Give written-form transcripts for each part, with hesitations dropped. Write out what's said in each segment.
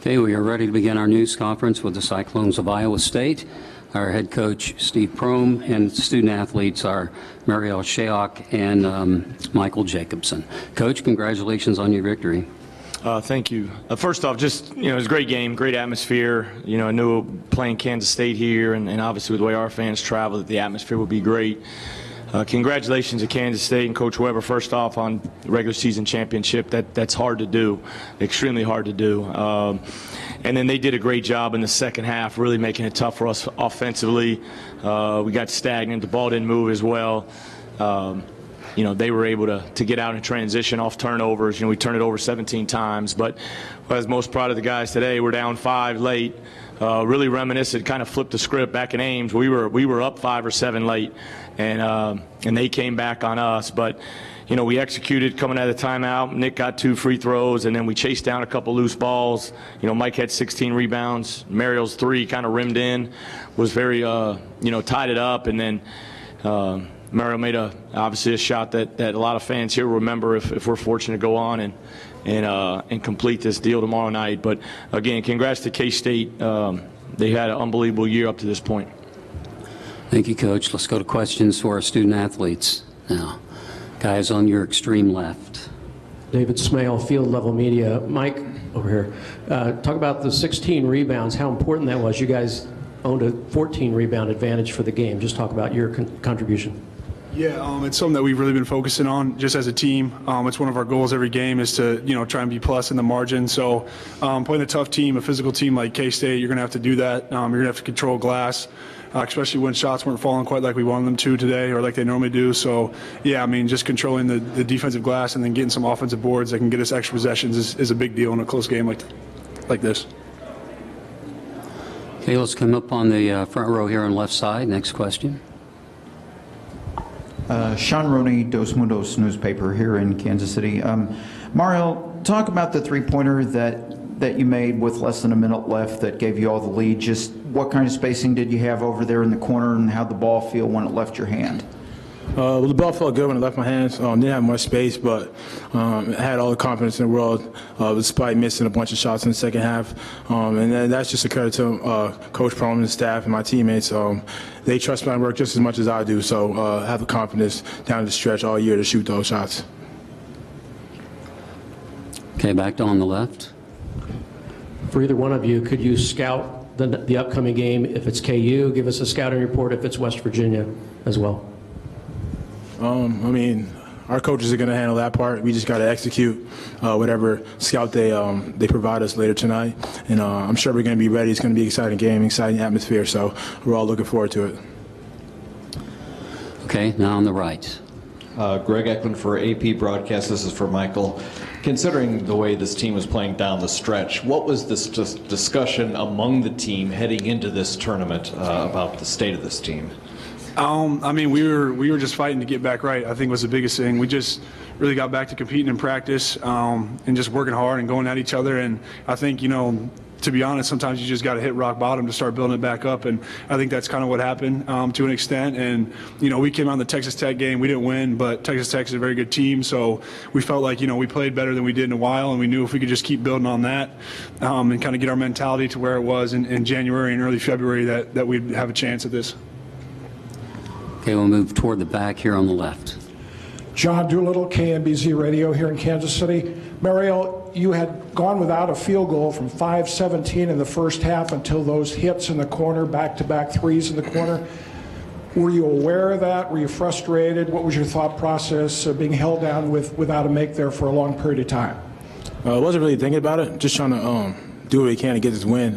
Okay, we are ready to begin our news conference with the Cyclones of Iowa State. Our head coach, Steve Prohm, and student athletes are Mariel Shayok and Michael Jacobson. Coach, congratulations on your victory. Thank you. First off, just, it was a great game, great atmosphere. I knew playing Kansas State here and obviously with the way our fans travel that the atmosphere would be great. Congratulations to Kansas State and Coach Weber, first off, on the regular season championship. That's hard to do, extremely hard to do. And then they did a great job in the second half, really making it tough for us offensively. We got stagnant. The ball didn't move as well. They were able to get out and transition off turnovers. We turned it over 17 times. But I was most proud of the guys today. We're down 5 late. Really reminiscent, kind of flipped the script back in Ames. We were up 5 or 7 late, and they came back on us. But we executed coming out of the timeout. Nick got 2 free throws, and then we chased down a couple loose balls. Mike had 16 rebounds. Mariel's 3 kind of rimmed in, was very tied it up, and then Mariel made obviously a shot that a lot of fans here will remember if we're fortunate to go on and complete this deal tomorrow night. But again, congrats to K-State. They had an unbelievable year up to this point. Thank you, Coach. Let's go to questions for our student athletes now. Guys on your extreme left. David Smale, Field Level Media. Mike, over here. Talk about the 16 rebounds, how important that was. You guys owned a 14 rebound advantage for the game. Just talk about your contribution. Yeah, it's something that we've really been focusing on just as a team. It's one of our goals every game is to, try and be plus in the margin. So playing a tough team, a physical team like K-State, you're going to have to do that. You're going to have to control glass, especially when shots weren't falling quite like we wanted them to today or like they normally do. So, yeah, just controlling the defensive glass and then getting some offensive boards that can get us extra possessions is a big deal in a close game like this. Okay, let's come up on the front row here on the left side. Next question. Sean Roney, Dos Mundos newspaper here in Kansas City. Mario, talk about the three-pointer that you made with less than a minute left that gave you all the lead. Just what kind of spacing did you have over there in the corner, and how'd the ball feel when it left your hand? Well, the ball felt good when it left my hands. Didn't have much space, but had all the confidence in the world despite missing a bunch of shots in the second half. And then that's just a credit to Coach Prohm and the staff and my teammates. They trust my work just as much as I do, so have the confidence down the stretch all year to shoot those shots. Okay, back on the left. For either one of you, could you scout the upcoming game? If it's KU, give us a scouting report. If it's West Virginia as well. Our coaches are going to handle that part. We just got to execute whatever scout they provide us later tonight. And I'm sure we're going to be ready. It's going to be an exciting game, exciting atmosphere. So we're all looking forward to it. Okay, now on the right. Greg Eklund for AP Broadcast. This is for Michael. Considering the way this team was playing down the stretch, what was this discussion among the team heading into this tournament about the state of this team? We were just fighting to get back right, I think was the biggest thing. We just really got back to competing in practice and just working hard and going at each other. And I think, to be honest, sometimes you just got to hit rock bottom to start building it back up. And I think that's kind of what happened to an extent. And, we came out in the Texas Tech game. We didn't win, but Texas Tech is a very good team. So we felt like, we played better than we did in a while. And we knew if we could just keep building on that and kind of get our mentality to where it was in January and early February that we'd have a chance at this. Okay, we'll move toward the back here on the left. John Doolittle, KNBZ Radio here in Kansas City. Mariel, you had gone without a field goal from 5-17 in the first half until those hits in the corner, back-to-back threes in the corner. Were you aware of that? Were you frustrated? What was your thought process being held down without a make there for a long period of time? I wasn't really thinking about it. Just trying to do what we can to get this win.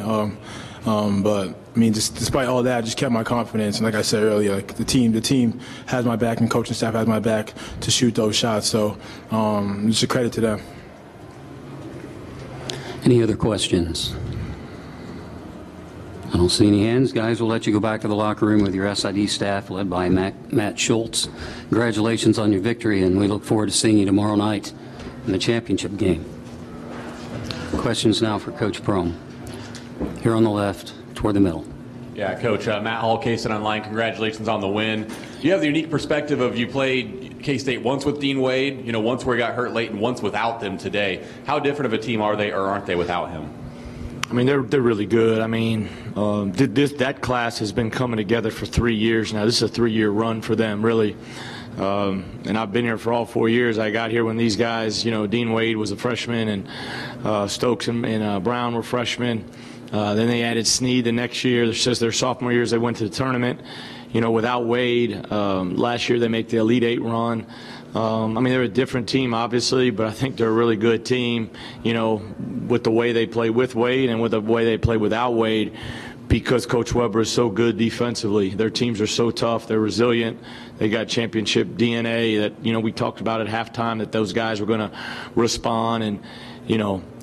But just despite all that, I just kept my confidence. And like I said earlier, like the team has my back, and coaching staff has my back to shoot those shots. So just a credit to them. Any other questions? I don't see any hands. Guys, we'll let you go back to the locker room with your SID staff led by Matt Schultz. Congratulations on your victory, and we look forward to seeing you tomorrow night in the championship game. Questions now for Coach Prohm. Here on the left, toward the middle. Yeah, Coach, Matt Hall, K-State Online, congratulations on the win. You have the unique perspective of you played K-State once with Dean Wade, once where he got hurt late and once without them today. How different of a team are they or aren't they without him? I mean, they're really good. I mean, that class has been coming together for 3 years now. This is a 3-year run for them, really. And I've been here for all 4 years. I got here when these guys, Dean Wade was a freshman, and Stokes and Brown were freshmen. Then they added Snead the next year. It's just their sophomore years they went to the tournament. Without Wade, last year they make the Elite Eight run. I mean, they're a different team, obviously, but I think they're a really good team, with the way they play with Wade and with the way they play without Wade, because Coach Weber is so good defensively. Their teams are so tough. They're resilient. They got championship DNA that, we talked about at halftime, that those guys were going to respond. And,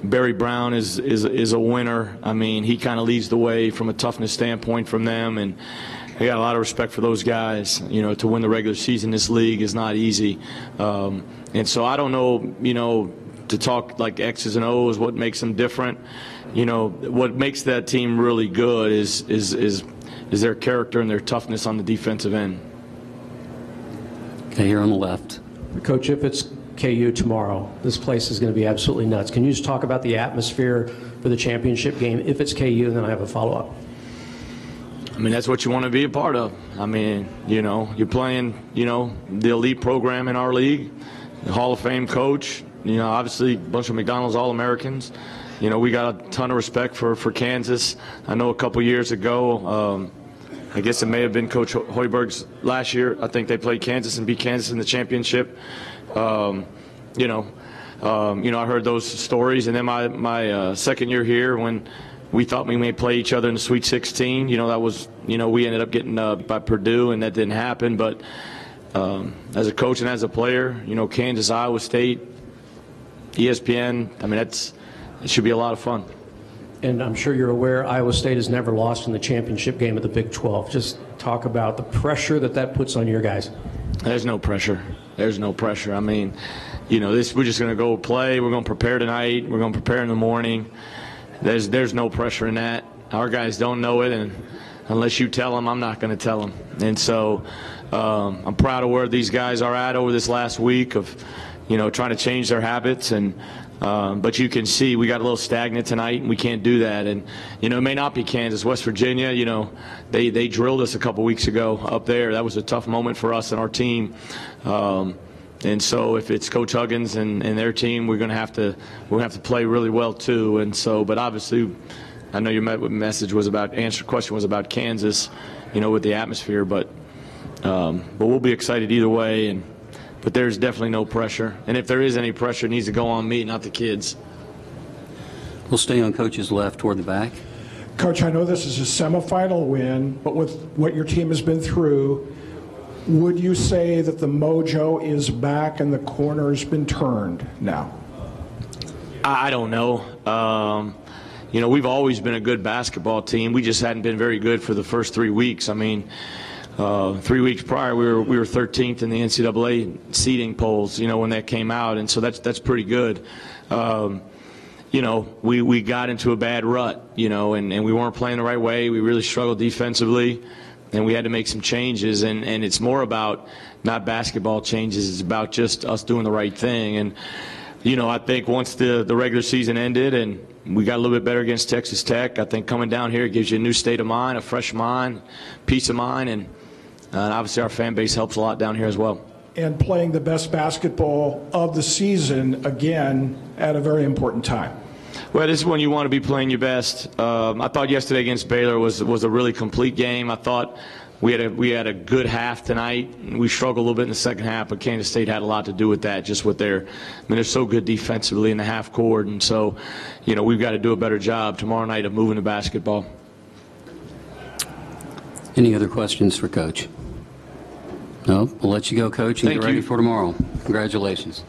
Barry Brown is a winner. I mean, he kind of leads the way from a toughness standpoint from them. And I got a lot of respect for those guys. To win the regular season in this league is not easy. And so I don't know, to talk like X's and O's, what makes them different. What makes that team really good is their character and their toughness on the defensive end. Okay, here on the left. Coach, if it's KU tomorrow, this place is going to be absolutely nuts. Can you just talk about the atmosphere for the championship game if it's KU, and then I have a follow-up. I mean, that's what you want to be a part of. I mean, you're playing, the elite program in our league, the Hall of Fame coach, obviously a bunch of McDonald's All-Americans. We got a ton of respect for Kansas. I know a couple years ago, I guess it may have been Coach Hoiberg's last year. I think they played Kansas and beat Kansas in the championship. I heard those stories. And then my second year here, when we thought we may play each other in the Sweet 16, that was, we ended up getting by Purdue, and that didn't happen. But as a coach and as a player, Kansas, Iowa State, ESPN, I mean, it should be a lot of fun. And I'm sure you're aware Iowa State has never lost in the championship game of the Big 12. Just talk about the pressure that puts on your guys. There's no pressure. There's no pressure. I mean, we're just going to go play. We're going to prepare tonight. We're going to prepare in the morning. There's no pressure in that. Our guys don't know it, and unless you tell them, I'm not going to tell them. And so I'm proud of where these guys are at over this last week of, trying to change their habits. And but you can see we got a little stagnant tonight, and we can't do that. And it may not be Kansas, West Virginia. They drilled us a couple weeks ago up there. That was a tough moment for us and our team. And so if it's Coach Huggins and their team, we're going to have to play really well too. And so, but obviously, I know your message was question was about Kansas, with the atmosphere. But we'll be excited either way. But there's definitely no pressure. And if there is any pressure, it needs to go on me, not the kids. We'll stay on Coach's left toward the back. Coach, I know this is a semifinal win, but with what your team has been through, would you say that the mojo is back and the corner's been turned now? I don't know. We've always been a good basketball team. We just hadn't been very good for the first 3 weeks. I mean, 3 weeks prior, we were 13th in the NCAA seeding polls, when that came out, and so that's pretty good. We got into a bad rut, and we weren't playing the right way. We really struggled defensively, and we had to make some changes. And it's more about not basketball changes; it's about just us doing the right thing. And I think once the regular season ended and we got a little bit better against Texas Tech, I think coming down here gives you a new state of mind, a fresh mind, peace of mind, and obviously our fan base helps a lot down here as well. And playing the best basketball of the season again at a very important time. Well, this is when you want to be playing your best. I thought yesterday against Baylor was a really complete game. I thought we had a good half tonight. We struggled a little bit in the second half, but Kansas State had a lot to do with that, just with they're so good defensively in the half court. And so, we've got to do a better job tomorrow night of moving the basketball. Any other questions for Coach? No? We'll let you go, Coach, and Thank get ready you. for tomorrow. Congratulations.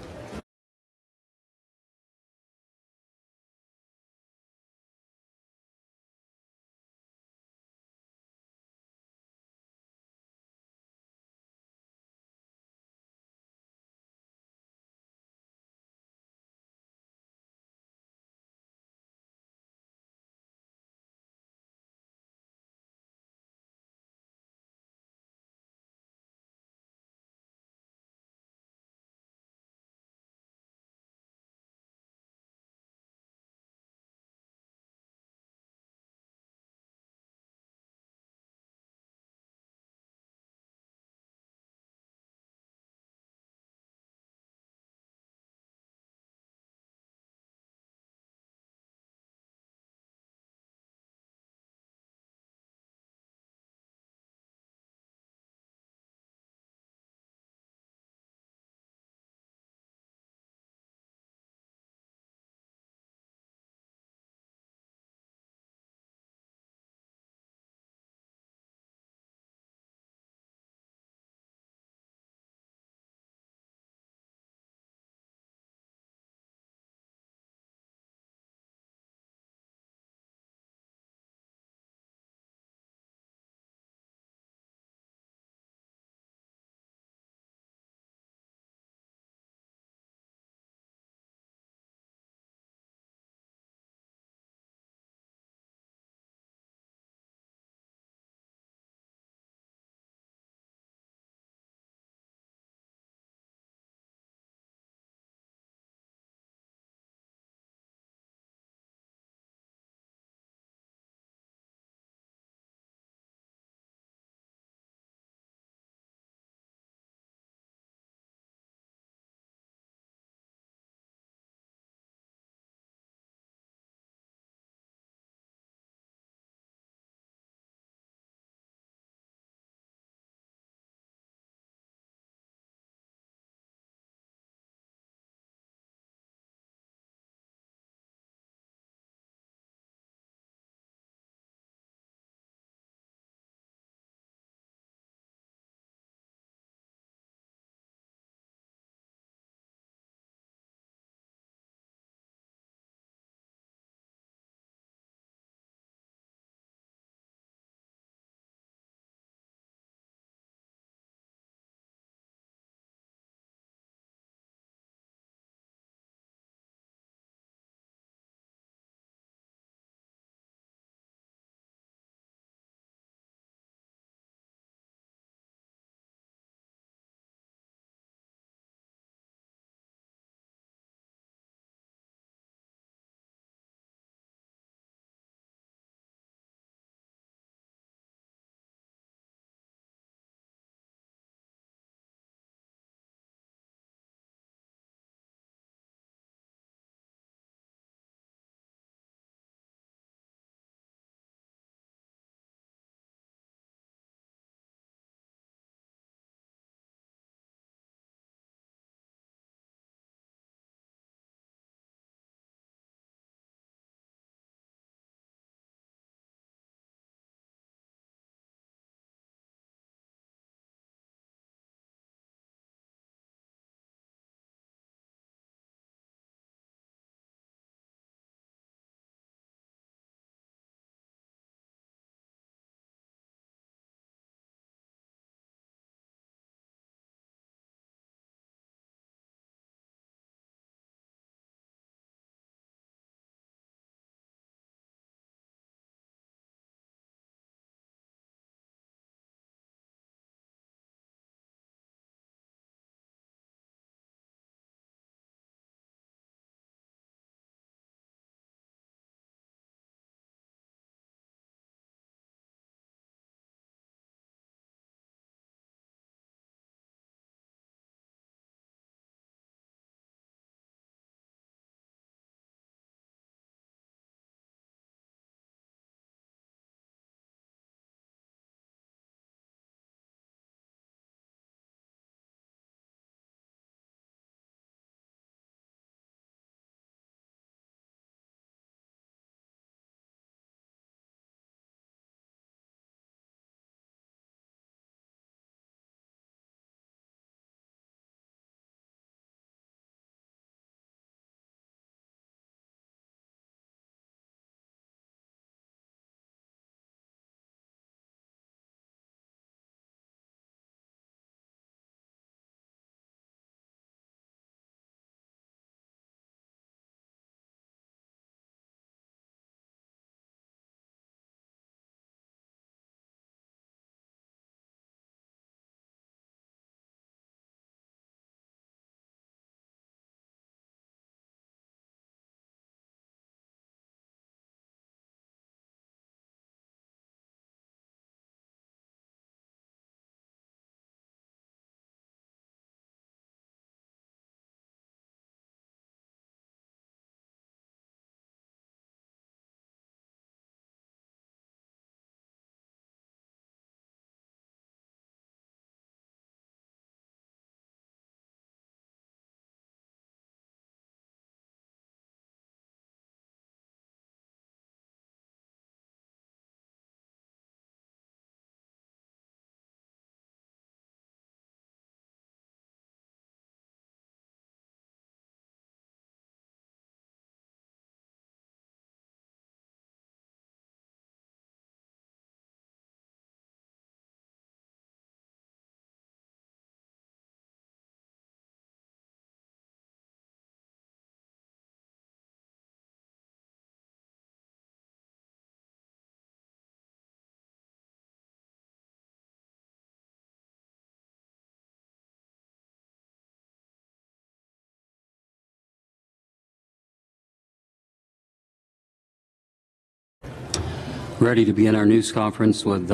Ready to begin our news conference with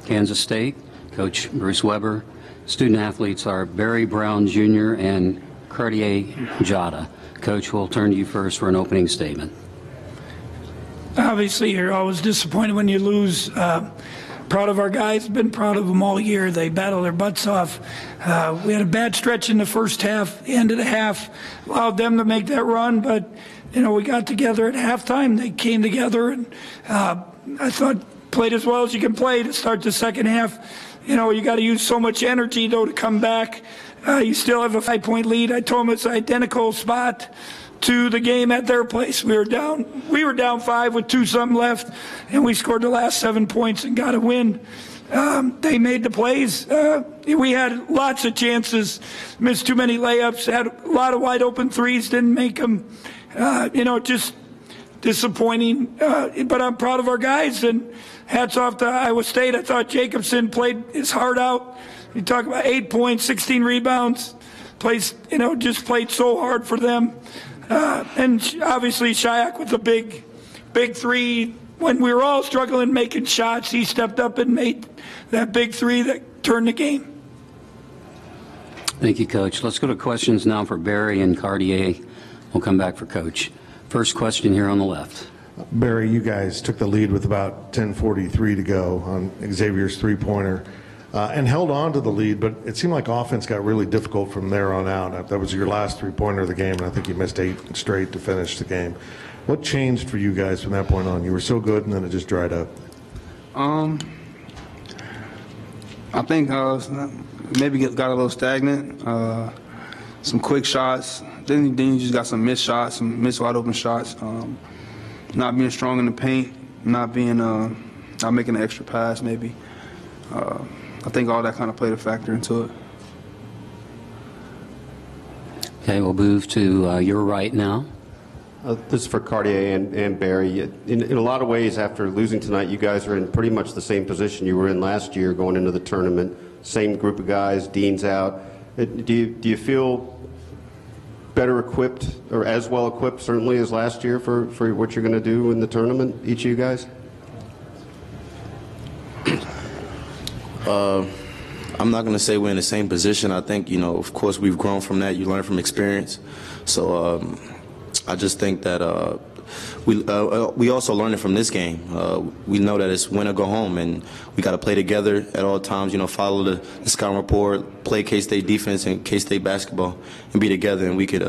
Kansas State. Coach Bruce Weber. Student athletes are Barry Brown Jr. and Cartier Jada. Coach, we'll turn to you first for an opening statement. Obviously, you're always disappointed when you lose. Proud of our guys. Been proud of them all year. They battle their butts off. We had a bad stretch in the first half. The end of the half allowed them to make that run, but we got together at halftime. They came together, and I thought played as well as you can play to start the second half. You got to use so much energy though to come back. You still have a 5-point lead. I told them it's an identical spot to the game at their place. We were down 5 with 2-something left, and we scored the last 7 points and got a win. They made the plays. We had lots of chances, missed too many layups, had a lot of wide open threes, didn't make them. Just disappointing. But I'm proud of our guys, and hats off to Iowa State. I thought Jacobson played his heart out. You talk about 8 points, 16 rebounds. Just played so hard for them. And obviously Shayak with the big three. When we were all struggling making shots, he stepped up and made that big three that turned the game. Thank you, Coach. Let's go to questions now for Barry and Cartier. We'll come back for Coach. First question here on the left. Barry, you guys took the lead with about 10:43 to go on Xavier's three-pointer and held on to the lead, but it seemed like offense got really difficult from there on out. That was your last three-pointer of the game, and I think you missed 8 straight to finish the game. What changed for you guys from that point on? You were so good, and then it just dried up. I think maybe got a little stagnant. Some quick shots. Then you just got some missed shots, some missed wide open shots. Not being strong in the paint, not making an extra pass maybe. I think all that kind of played a factor into it. Okay, we'll move to your right now. This is for Cartier and Barry. In a lot of ways, after losing tonight, you guys are in pretty much the same position you were in last year going into the tournament. Same group of guys, Dean's out. Do you feel better equipped, or as well equipped certainly as last year for what you're going to do in the tournament, each of you guys? I'm not going to say we're in the same position. I think, of course we've grown from that. You learn from experience. So I just think that we also learning from this game. We know that it's win or go home, and we got to play together at all times. Follow the scouting report, play K-State defense and K-State basketball, and be together, and we could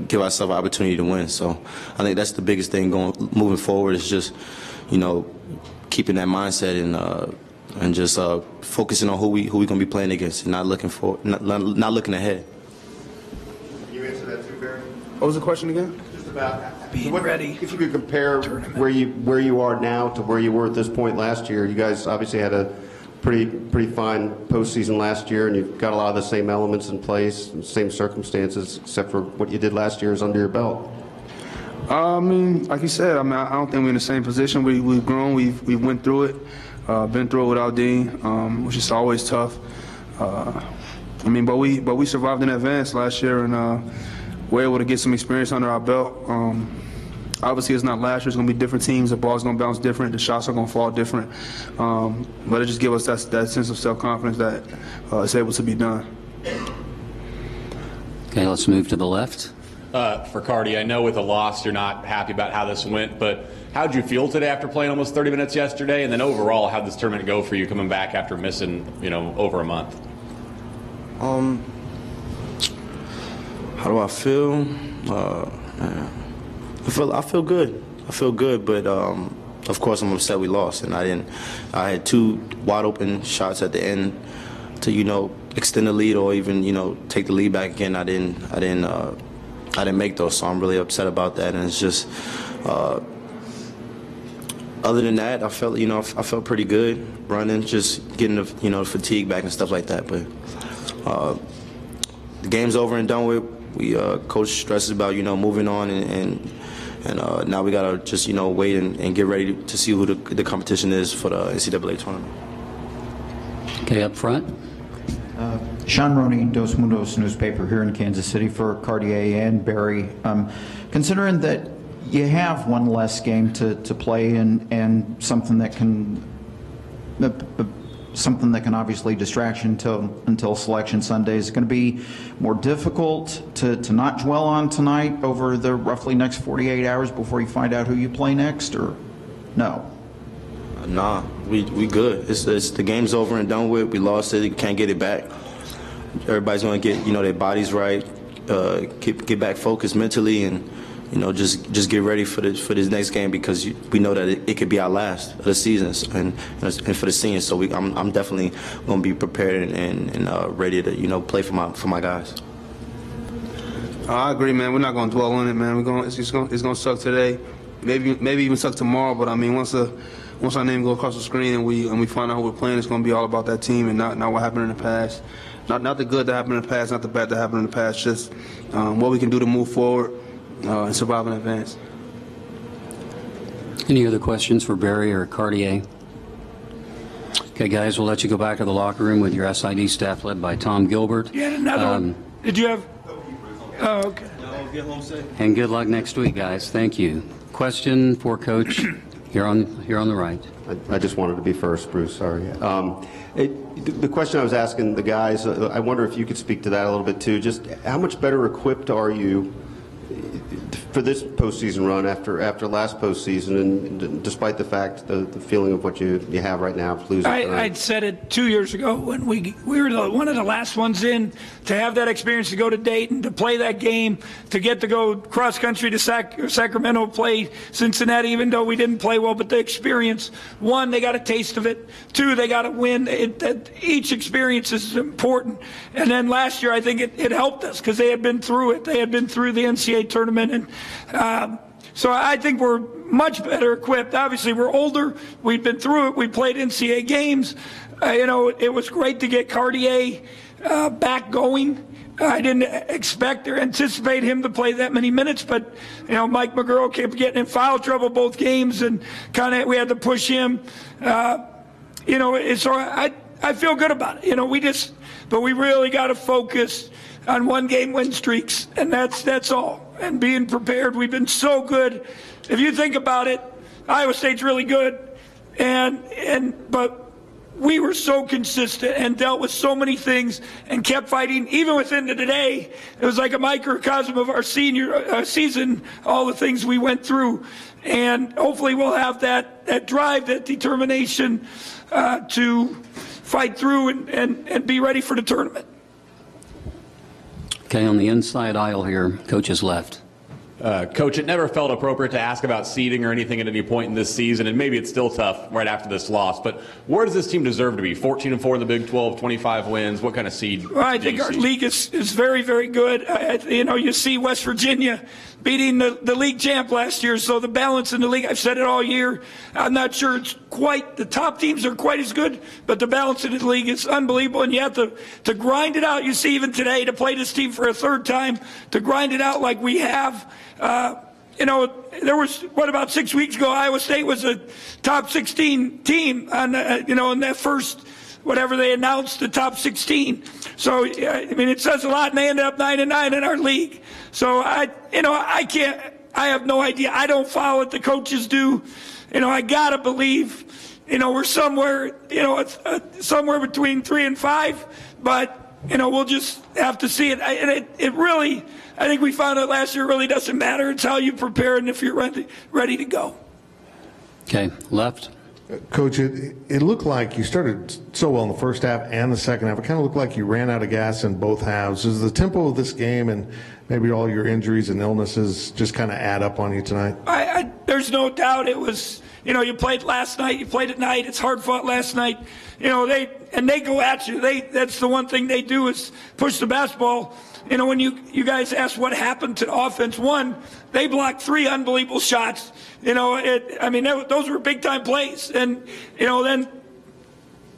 give ourselves an opportunity to win. So I think that's the biggest thing moving forward is just, keeping that mindset and just focusing on who we gonna be playing against, and not looking ahead. Can you answer that too, Barry? What was the question again? About being ready. If you could compare where you are now to where you were at this point last year, you guys obviously had a pretty fine postseason last year, and you've got a lot of the same elements in place, same circumstances, except for what you did last year is under your belt. Like you said, I don't think we're in the same position. We've grown. We've went through it. Been through it without Dean, which is always tough. But we survived in advance last year, and we're able to get some experience under our belt. Obviously, it's not last year. It's going to be different teams. The ball's going to bounce different. The shots are going to fall different. But it just gives us that sense of self-confidence that it's able to be done. Okay, let's move to the left. For Cardi, I know with a loss you're not happy about how this went, but how did you feel today after playing almost 30 minutes yesterday? And then overall, how did this tournament go for you coming back after missing, over a month? How do I feel? I feel good. I feel good, but of course I'm upset we lost, and I had 2 wide open shots at the end to extend the lead or even take the lead back again. I didn't make those, so I'm really upset about that. And it's just other than that, I felt pretty good running, just getting the fatigue back and stuff like that. But the game's over and done with. Coach stresses about moving on, and now we gotta just wait and get ready to see who the competition is for the NCAA tournament. Okay, up front. Sean Roney, Dos Mundos newspaper here in Kansas City for Cartier and Barry. Considering that you have one less game to play and something that can obviously distract you until Selection Sunday. Is it going to be more difficult to not dwell on tonight over the roughly next 48 hours before you find out who you play next, or no? Nah, we good. It's the game's over and done with. We lost it. You can't get it back. Everybody's going to get their bodies right, get back focused mentally, and just get ready for this next game, because we know that it could be our last of the seasons and for the seniors. So I'm definitely going to be prepared and ready to play for my guys. I agree, man. We're not going to dwell on it, man. It's going to suck today, maybe even suck tomorrow. But I mean, once our name goes across the screen and we find out who we're playing, it's going to be all about that team and not what happened in the past. Not the good that happened in the past, not the bad that happened in the past. Just what we can do to move forward and survive in advance. Any other questions for Barry or Cartier? Okay, guys, we'll let you go back to the locker room with your SID staff led by Tom Gilbert. You had another one. Did you have? Oh, okay. Get home safe. And good luck next week, guys. Thank you. Question for Coach. Here on the right. I just wanted to be first, Bruce. Sorry. The question I was asking the guys, I wonder if you could speak to that a little bit too. Just how much better equipped are you for this postseason run after last postseason, and despite the fact the feeling of what you have right now, losing? I'd said it 2 years ago when we were one of the last ones in to have that experience, to go to Dayton, to play that game, to get to go cross country to Sacramento, play Cincinnati, even though we didn't play well. But the experience, one, they got a taste of it. Two, they got to win. Each experience is important. And then last year, I think it helped us because they had been through it. They had been through the NCAA tournament, and so I think we're much better equipped. Obviously, we're older. We've been through it. We played NCAA games. It was great to get Cartier back going. I didn't expect or anticipate him to play that many minutes, but Mike McGurl kept getting in foul trouble both games, and we had to push him. So I feel good about it. But we really got to focus on one-game win streaks, and that's all. And being prepared, we've been so good. If you think about it, Iowa State's really good, but we were so consistent and dealt with so many things and kept fighting. Even within the day, it was like a microcosm of our senior season, all the things we went through. And hopefully we'll have that drive, that determination to fight through and be ready for the tournament. Okay, on the inside aisle here, Coach is left. Coach, it never felt appropriate to ask about seeding or anything at any point in this season, and maybe it's still tough right after this loss, but where does this team deserve to be? 14-4 in the Big 12, 25 wins. What kind of seed? Well, I think our league is very, very good. You see West Virginia beating the league champ last year, so the balance in the league, I've said it all year, I'm not sure it's quite, the top teams are quite as good, but the balance in the league is unbelievable, and you have to grind it out. You see even today, to play this team for a third time, to grind it out like we have. There was, about 6 weeks ago, Iowa State was a top 16 team on, in that first, whatever they announced, the top 16. So, it says a lot, and they ended up 9-9 in our league. So, I have no idea. I don't follow it. The coaches do. I got to believe, we're somewhere, somewhere between 3 and 5, but, we'll just have to see it. It really, I think we found out last year, it really doesn't matter. It's how you prepare and if you're ready to go. Okay, left. Coach, it looked like you started so well in the first half and the second half. It kind of looked like you ran out of gas in both halves. Does the tempo of this game and maybe all your injuries and illnesses just kind of add up on you tonight? There's no doubt it was, you played last night, you played at night. It's hard fought last night. They go at you. That's the one thing they do is push the basketball. When you guys asked what happened to the offense, one, they blocked 3 unbelievable shots. Those were big time plays. And, then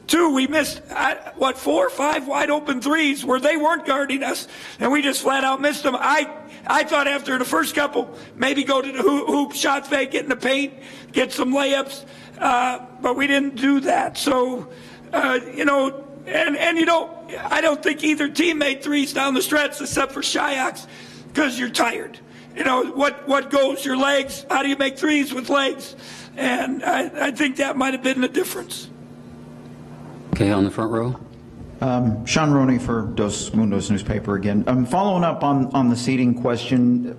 2, we missed, 4 or 5 wide open threes where they weren't guarding us. And we just flat out missed them. I thought after the first couple, maybe go to the hoop, shot fake, get in the paint, get some layups. But we didn't do that. So, I don't think either team made threes down the stretch except for Shyax because you're tired. what goes, your legs, how do you make threes with legs? And I think that might have been the difference. Okay, on the front row. Sean Roney for Dos Mundos newspaper again. Following up on the seating question,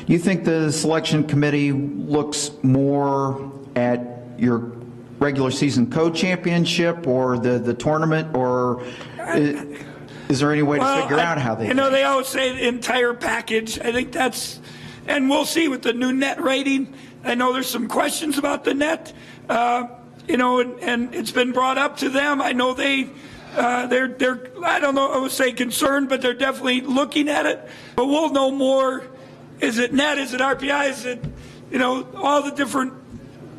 you think the selection committee looks more at your regular season co-championship or the tournament, or is there any way to figure out how they they always say the entire package. I think that's, and we'll see with the new net rating. I know there's some questions about the net, and it's been brought up to them. I know they're I don't know, I would say concerned, but they're definitely looking at it. But we'll know more. Is it net? Is it RPI? Is it, all the different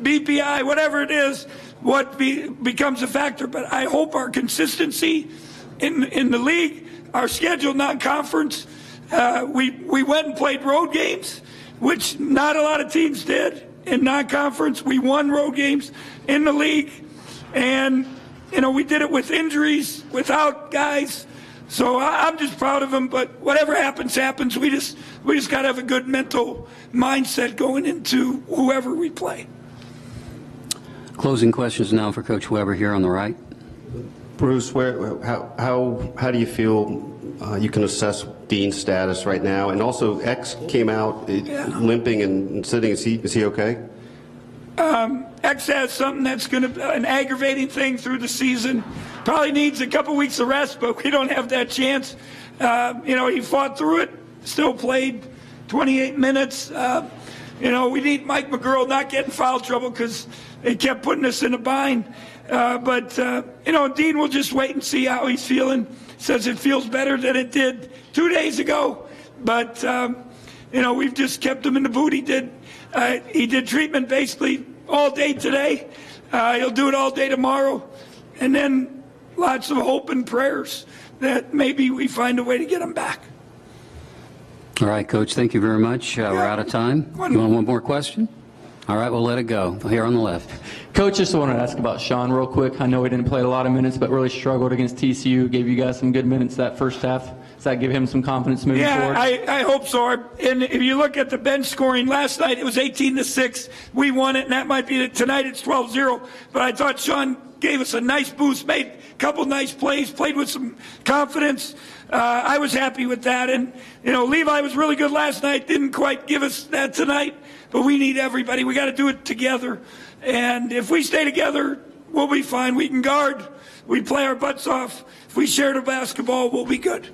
BPI, whatever it is, what becomes a factor. But I hope our consistency in the league, our schedule, non-conference, we went and played road games, which not a lot of teams did in non-conference. We won road games in the league, and we did it with injuries, without guys. So I'm just proud of them. But whatever happens, happens. We just got to have a good mental mindset going into whoever we play. Closing questions now for Coach Weber here on the right. Bruce, how do you feel you can assess Dean's status right now? And also, X came out limping and sitting. Is he okay? X has something that's going to an aggravating thing through the season. Probably needs a couple weeks of rest, but we don't have that chance. He fought through it, still played 28 minutes. We need Mike McGurl not getting foul trouble because they kept putting us in a bind. But Dean will just wait and see how he's feeling. Says it feels better than it did 2 days ago. But, we've just kept him in the boot. He did treatment basically all day today. He'll do it all day tomorrow. And then lots of hope and prayers that maybe we find a way to get him back. All right, Coach, thank you very much. We're out of time. You want one more question? All right, we'll let it go. Here on the left. Coach, just wanted to ask about Sean real quick. I know he didn't play a lot of minutes, but really struggled against TCU. Gave you guys some good minutes that first half. Does that give him some confidence moving forward? Yeah, I hope so. And if you look at the bench scoring last night, it was 18-6. We won it, and that might be it. Tonight it's 12-0. But I thought Sean gave us a nice boost, made a couple nice plays, played with some confidence. I was happy with that. And, Levi was really good last night. Didn't quite give us that tonight. But we need everybody. We got to do it together. And if we stay together, we'll be fine. We can guard. We play our butts off. If we share the basketball, we'll be good.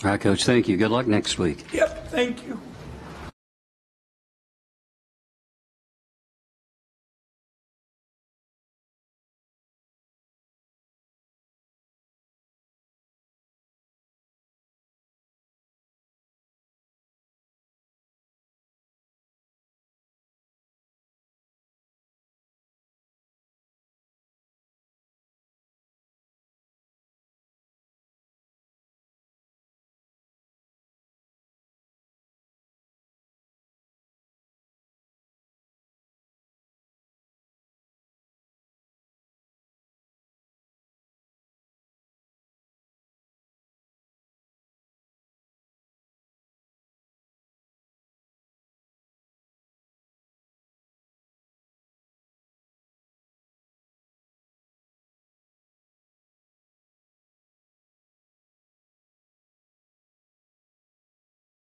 All right, Coach, thank you. Good luck next week. Yep, thank you.